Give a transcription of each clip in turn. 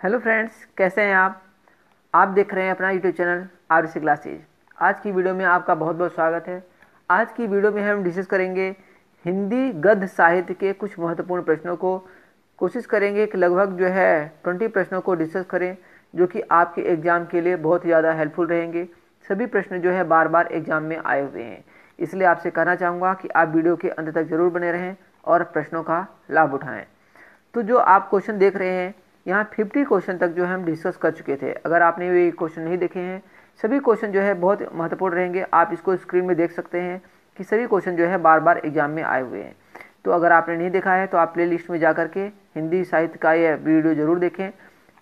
Hello friends, कैसे हैं आप देख रहे हैं अपना यूट्यूब चैनल RC क्लासेज। आज की वीडियो में आपका बहुत बहुत स्वागत है। आज की वीडियो में हम डिस्कस करेंगे हिंदी गद्य साहित्य के कुछ महत्वपूर्ण प्रश्नों को। कोशिश करेंगे कि लगभग 20 प्रश्नों को डिस्कस करें, जो कि आपके एग्ज़ाम के लिए बहुत ही ज़्यादा हेल्पफुल रहेंगे। सभी प्रश्न बार बार एग्ज़ाम में आए हुए हैं, इसलिए आपसे कहना चाहूँगा कि आप वीडियो के अंत तक ज़रूर बने रहें और प्रश्नों का लाभ उठाएँ। तो जो आप क्वेश्चन देख रहे हैं, यहाँ 50 क्वेश्चन तक हम डिस्कस कर चुके थे। अगर आपने ये क्वेश्चन नहीं देखे हैं, सभी क्वेश्चन बहुत महत्वपूर्ण रहेंगे। आप इसको स्क्रीन में देख सकते हैं कि सभी क्वेश्चन बार बार एग्जाम में आए हुए हैं। तो अगर आपने नहीं देखा है तो आप प्ले लिस्ट में जा करके हिंदी साहित्य का यह वीडियो ज़रूर देखें।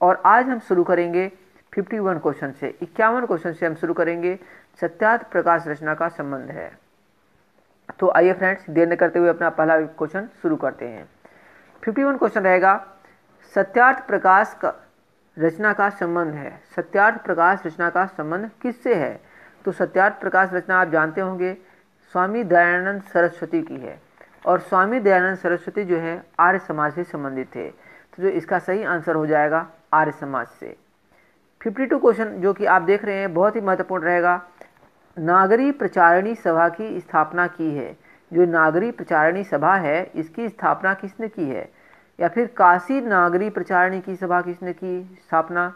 और आज हम शुरू करेंगे 51 क्वेश्चन से। 51 क्वेश्चन से हम शुरू करेंगे। सत्यार्थ प्रकाश रचना का संबंध है। तो आइए फ्रेंड्स, देर न करते हुए अपना पहला क्वेश्चन शुरू करते हैं। 51 क्वेश्चन रहेगा, सत्यार्थ प्रकाश का रचना का संबंध है। सत्यार्थ प्रकाश रचना का संबंध किससे है? तो सत्यार्थ प्रकाश रचना आप जानते होंगे स्वामी दयानंद सरस्वती की है, और स्वामी दयानंद सरस्वती आर्य समाज से संबंधित थे। तो जो इसका सही आंसर हो जाएगा आर्य समाज से। 52 क्वेश्चन जो कि आप देख रहे हैं बहुत ही महत्वपूर्ण रहेगा। नागरी प्रचारिणी सभा की स्थापना की है। जो नागरी प्रचारिणी सभा है, इसकी स्थापना किसने की है? या फिर काशी नागरी प्रचारिणी की सभा किसने की स्थापना?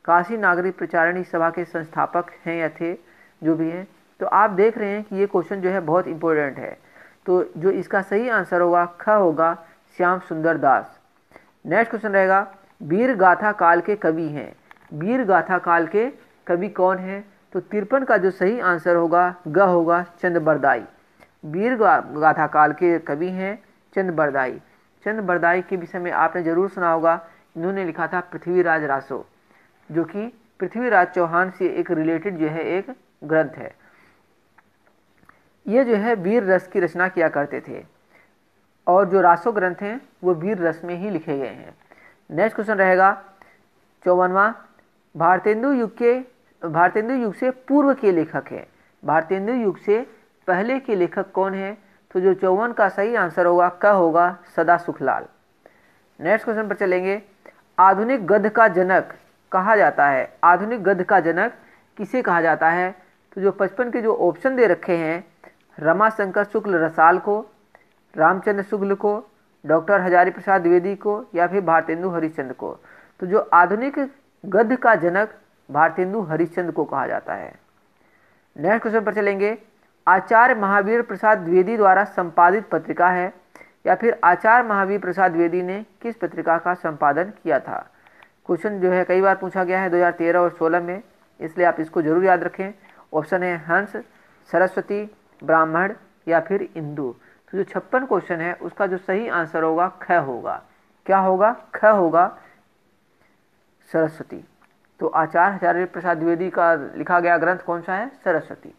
काशी नागरी प्रचारिणी सभा के संस्थापक हैं या थे, जो भी हैं। तो आप देख रहे हैं कि ये क्वेश्चन बहुत इंपॉर्टेंट है। तो जो इसका सही आंसर होगा ख होगा, श्याम सुंदर दास। नेक्स्ट क्वेश्चन रहेगा, वीर गाथा काल के कवि हैं। वीर गाथा काल के कवि कौन है? तो 53 का जो सही आंसर होगा ग होगा, चंद बरदाई। वीर गाथा काल के कवि हैं चंद बरदाई। चंद बरदाई के विषय में आपने जरूर सुना होगा। इन्होंने लिखा था पृथ्वीराज रासो, जो कि पृथ्वीराज चौहान से एक रिलेटेड एक ग्रंथ है। ये वीर रस की रचना किया करते थे, और जो रासो ग्रंथ हैं वो वीर रस में ही लिखे गए हैं। नेक्स्ट क्वेश्चन रहेगा 54वां, भारतेंदु युग से पूर्व के लेखक हैं। भारतेंदु युग से पहले के लेखक कौन है? तो जो 54 का सही आंसर होगा क होगा, सदा सुखलाल। नेक्स्ट क्वेश्चन पर चलेंगे, आधुनिक गद्य का जनक कहा जाता है। आधुनिक गद्य का जनक किसे कहा जाता है? तो जो 55 के जो ऑप्शन दे रखे हैं, रमाशंकर शुक्ल रसाल को, रामचंद्र शुक्ल को, डॉक्टर हजारी प्रसाद द्विवेदी को, या फिर भारतेंदु हरिश्चंद्र को। तो जो आधुनिक गद्य का जनक भारतेंदु हरिश्चंद्र को कहा जाता है। नेक्स्ट क्वेश्चन पर चलेंगे, आचार्य महावीर प्रसाद द्विवेदी द्वारा संपादित पत्रिका है, या फिर आचार्य महावीर प्रसाद द्विवेदी ने किस पत्रिका का संपादन किया था? क्वेश्चन कई बार पूछा गया है 2013 और 16 में, इसलिए आप इसको जरूर याद रखें। ऑप्शन है हंस, सरस्वती, ब्राह्मण, या फिर इंदु। तो जो 56 क्वेश्चन है उसका जो सही आंसर होगा ख होगा। क्या होगा? ख होगा, सरस्वती। तो आचार्य हजारी प्रसाद द्विवेदी का लिखा गया ग्रंथ कौन सा है? सरस्वती।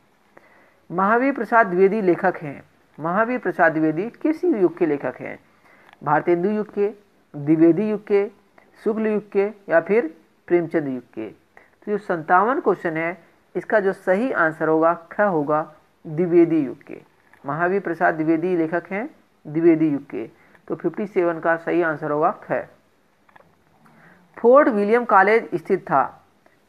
महावीर प्रसाद द्विवेदी लेखक हैं। महावीर प्रसाद द्विवेदी किस युग के लेखक हैं? भारतेंदु युग के, द्विवेदी युग के, शुक्ल युग के, या फिर प्रेमचंद युग के। तो जो 57 क्वेश्चन है इसका जो सही आंसर होगा ख होगा, द्विवेदी युग के। महावीर प्रसाद द्विवेदी लेखक हैं द्विवेदी युग के। तो 57 का सही आंसर होगा ख। फोर्ट विलियम कॉलेज स्थित था।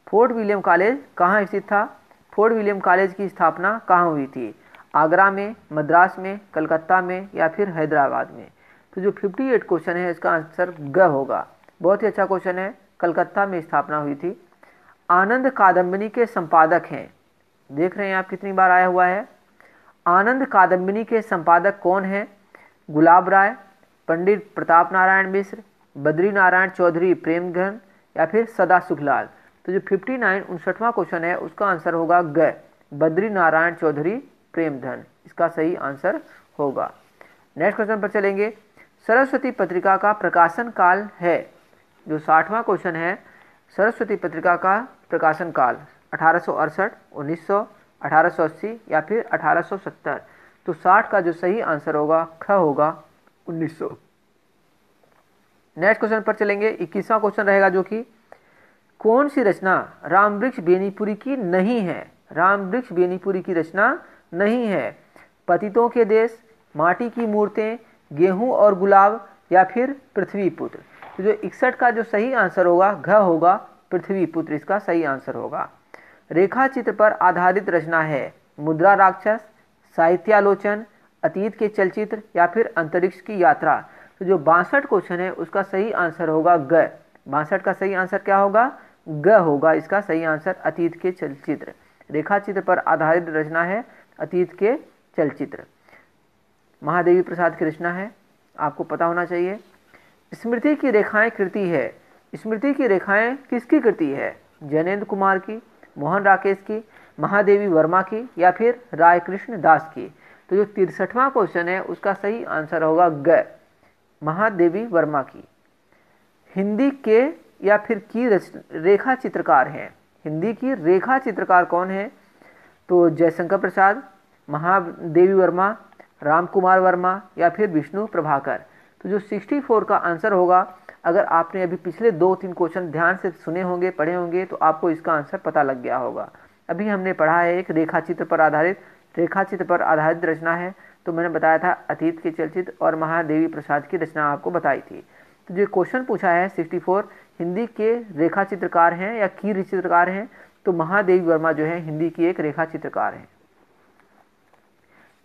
फोर्ट विलियम कॉलेज कहाँ स्थित था? फोर्ट विलियम कॉलेज की स्थापना कहाँ हुई थी? आगरा में, मद्रास में, कलकत्ता में, या फिर हैदराबाद में। तो जो 58 क्वेश्चन है इसका आंसर ग होगा। बहुत ही अच्छा क्वेश्चन है। कलकत्ता में स्थापना हुई थी। आनंद कादम्बिनी के संपादक हैं। देख रहे हैं आप कितनी बार आया हुआ है। आनंद कादम्बिनी के संपादक कौन है? गुलाब राय, पंडित प्रताप नारायण मिश्र, बद्री नारायण चौधरी प्रेमघन, या फिर सदा सुखलाल। तो जो 59वां क्वेश्चन है उसका आंसर होगा ग, बद्री नारायण चौधरी प्रेमधन। इसका सही आंसर होगा। नेक्स्ट क्वेश्चन पर चलेंगे, सरस्वती पत्रिका का प्रकाशन काल है। जो 60वां क्वेश्चन है, सरस्वती पत्रिका का प्रकाशन काल 1868, 1900, 1880, या फिर 1870। तो 60 का जो सही आंसर होगा ख होगा, 1900। नेक्स्ट क्वेश्चन पर चलेंगे। 21वां क्वेश्चन रहेगा, जो कि कौन सी रचना रामवृक्ष बेनीपुरी की नहीं है? रामवृक्ष बेनीपुरी की रचना नहीं है। पतितों के देश, माटी की मूर्तें, गेहूं और गुलाब, या फिर पृथ्वी पुत्र। तो जो 61 का जो सही आंसर होगा घ होगा, पृथ्वी पुत्र इसका सही आंसर होगा। रेखा चित्र पर आधारित रचना है मुद्रा राक्षस, साहित्यालोचन, अतीत के चलचित्र या फिर अंतरिक्ष की यात्रा। तो जो 62 क्वेश्चन है उसका सही आंसर होगा ग। 62 का सही आंसर क्या होगा? ग होगा इसका सही आंसर, अतीत के चलचित्र। रेखा चित्र पर आधारित रचना है अतीत के चलचित्र। महादेवी प्रसाद की रचना है, आपको पता होना चाहिए। स्मृति की रेखाएं कृति है, स्मृति की रेखाएं किसकी कृति है? जैनेन्द्र कुमार की, मोहन राकेश की, महादेवी वर्मा की या फिर राय कृष्ण दास की। तो जो 63वां क्वेश्चन है उसका सही आंसर होगा ग, महादेवी वर्मा की। हिंदी के या फिर की रेखा चित्रकार हैं, हिंदी की रेखा चित्रकार कौन है? तो जयशंकर प्रसाद, महादेवी वर्मा, राम कुमार वर्मा या फिर विष्णु प्रभाकर। तो जो 64 का आंसर होगा, अगर आपने अभी पिछले 2-3 क्वेश्चन ध्यान से सुने होंगे, पढ़े होंगे, तो आपको इसका आंसर पता लग गया होगा। अभी हमने पढ़ा है एक रेखा चित्र पर आधारित रचना है, तो मैंने बताया था अतीत के चलचित्र और महादेवी प्रसाद की रचना आपको बताई थी। तो जो क्वेश्चन पूछा है 64 हिंदी के रेखा चित्रकार हैं या की चित्रकार हैं, तो महादेवी वर्मा जो है हिंदी की एक रेखा चित्रकार है।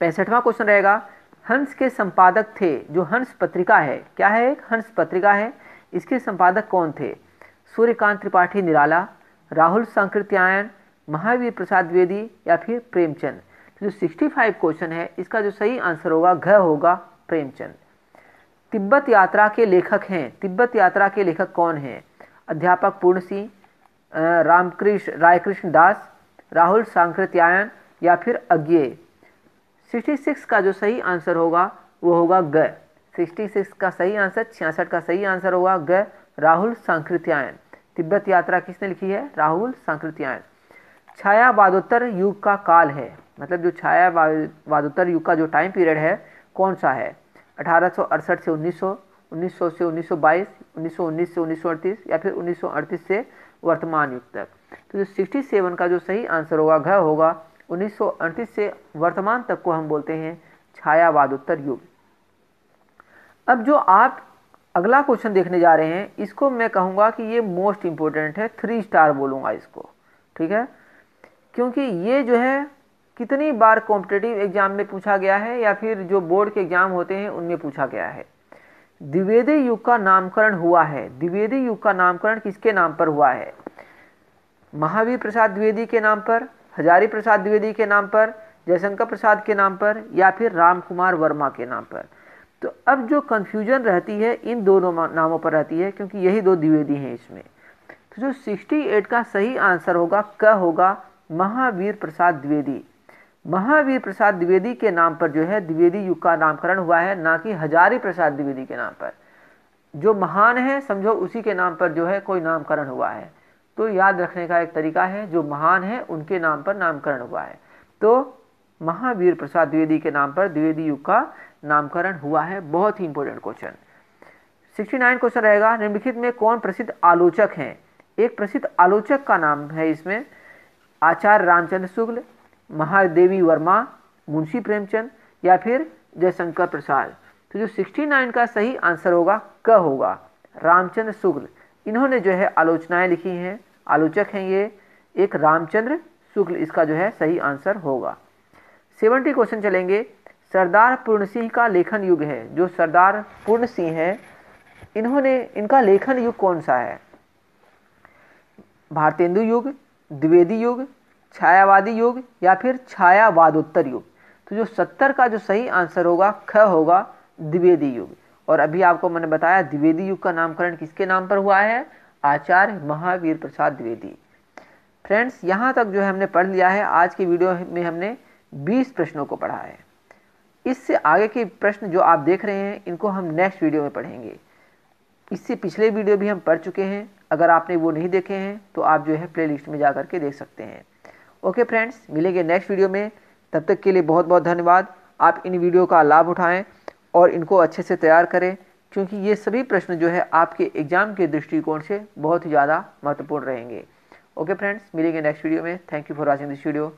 65वां क्वेश्चन रहेगा, हंस के संपादक थे, जो हंस पत्रिका है, क्या है? एक हंस पत्रिका है, इसके संपादक कौन थे? सूर्यकांत त्रिपाठी निराला, राहुल सांकृत्यायन, महावीर प्रसाद द्विवेदी या फिर प्रेमचंद। तो जो 65 क्वेश्चन है इसका जो सही आंसर होगा घ होगा, प्रेमचंद। तिब्बत यात्रा के लेखक हैं, तिब्बत यात्रा के लेखक कौन हैं? अध्यापक पूर्ण सिंह, रायकृष्ण दास, राहुल सांकृत्यायन या फिर अज्ञेय। 66 का जो सही आंसर होगा वो होगा ग। 66 का सही आंसर, 66 का सही आंसर होगा ग, राहुल सांकृत्यायन। तिब्बत यात्रा किसने लिखी है? राहुल सांकृत्यायन। छायावादोत्तर युग का काल है, मतलब जो छायावादोत्तर युग का जो टाइम पीरियड है कौन सा है? 1868 से 1900, 1900 से 1922, 1919 से 1938 या फिर 1938 से वर्तमान युग तक। तो जो 67 का जो सही आंसर होगा घ होगा, 1938 से वर्तमान तक को हम बोलते हैं छायावादोत्तर युग। अब जो आप अगला क्वेश्चन देखने जा रहे हैं, इसको मैं कहूँगा कि ये मोस्ट इम्पोर्टेंट है, 3 स्टार बोलूँगा इसको, ठीक है? क्योंकि ये जो है कितनी बार कॉम्पिटिटिव एग्जाम में पूछा गया है या फिर जो बोर्ड के एग्जाम होते हैं उनमें पूछा गया है। द्विवेदी युग का नामकरण हुआ है, द्विवेदी युग का नामकरण किसके नाम पर हुआ है? महावीर प्रसाद द्विवेदी के नाम पर, हजारी प्रसाद द्विवेदी के नाम पर, जयशंकर प्रसाद के नाम पर या फिर राम कुमार वर्मा के नाम पर। तो अब जो कंफ्यूजन रहती है इन दोनों नामों पर रहती है, क्योंकि यही 2 द्विवेदी हैं इसमें। तो जो 68 का सही आंसर होगा क होगा, महावीर प्रसाद द्विवेदी। महावीर प्रसाद द्विवेदी के नाम पर जो है द्विवेदी युग का नामकरण हुआ है, ना कि हजारी प्रसाद द्विवेदी के नाम पर। जो महान है समझो उसी के नाम पर जो है कोई नामकरण हुआ है। तो याद रखने का एक तरीका है, जो महान है उनके नाम पर नामकरण हुआ है। तो महावीर प्रसाद द्विवेदी के नाम पर द्विवेदी युग का नामकरण हुआ है। बहुत ही इंपॉर्टेंट क्वेश्चन। 69 क्वेश्चन रहेगा, निम्नलिखित में कौन प्रसिद्ध आलोचक हैं? एक प्रसिद्ध आलोचक का नाम है इसमें, आचार्य रामचंद्र शुक्ल, महादेवी वर्मा, मुंशी प्रेमचंद या फिर जयशंकर प्रसाद। तो जो 69 का सही आंसर होगा क होगा, रामचंद्र शुक्ल। इन्होंने जो है आलोचनाएं लिखी हैं, आलोचक हैं ये, एक रामचंद्र शुक्ल इसका जो है सही आंसर होगा। 70 क्वेश्चन चलेंगे। सरदार पूर्ण सिंह का लेखन युग है, जो सरदार पूर्ण सिंह है इनका लेखन युग कौन सा है? भारतेंदु युग, द्विवेदी युग, छायावादी युग या फिर छायावादोत्तर युग। तो जो 70 का जो सही आंसर होगा ख होगा, द्विवेदी युग। और अभी आपको मैंने बताया द्विवेदी युग का नामकरण किसके नाम पर हुआ है? आचार्य महावीर प्रसाद द्विवेदी। फ्रेंड्स, यहाँ तक जो है हमने पढ़ लिया है। आज की वीडियो में हमने 20 प्रश्नों को पढ़ा है। इससे आगे के प्रश्न जो आप देख रहे हैं इनको हम नेक्स्ट वीडियो में पढ़ेंगे। इससे पिछले वीडियो भी हम पढ़ चुके हैं, अगर आपने वो नहीं देखे हैं तो आप जो है प्लेलिस्ट में जा करके देख सकते हैं। ओके फ्रेंड्स, मिलेंगे नेक्स्ट वीडियो में। तब तक के लिए बहुत बहुत धन्यवाद। आप इन वीडियो का लाभ उठाएं और इनको अच्छे से तैयार करें, क्योंकि ये सभी प्रश्न जो है आपके एग्जाम के दृष्टिकोण से बहुत ही ज़्यादा महत्वपूर्ण रहेंगे। ओके फ्रेंड्स, मिलेंगे नेक्स्ट वीडियो में। Thank you for watching this video.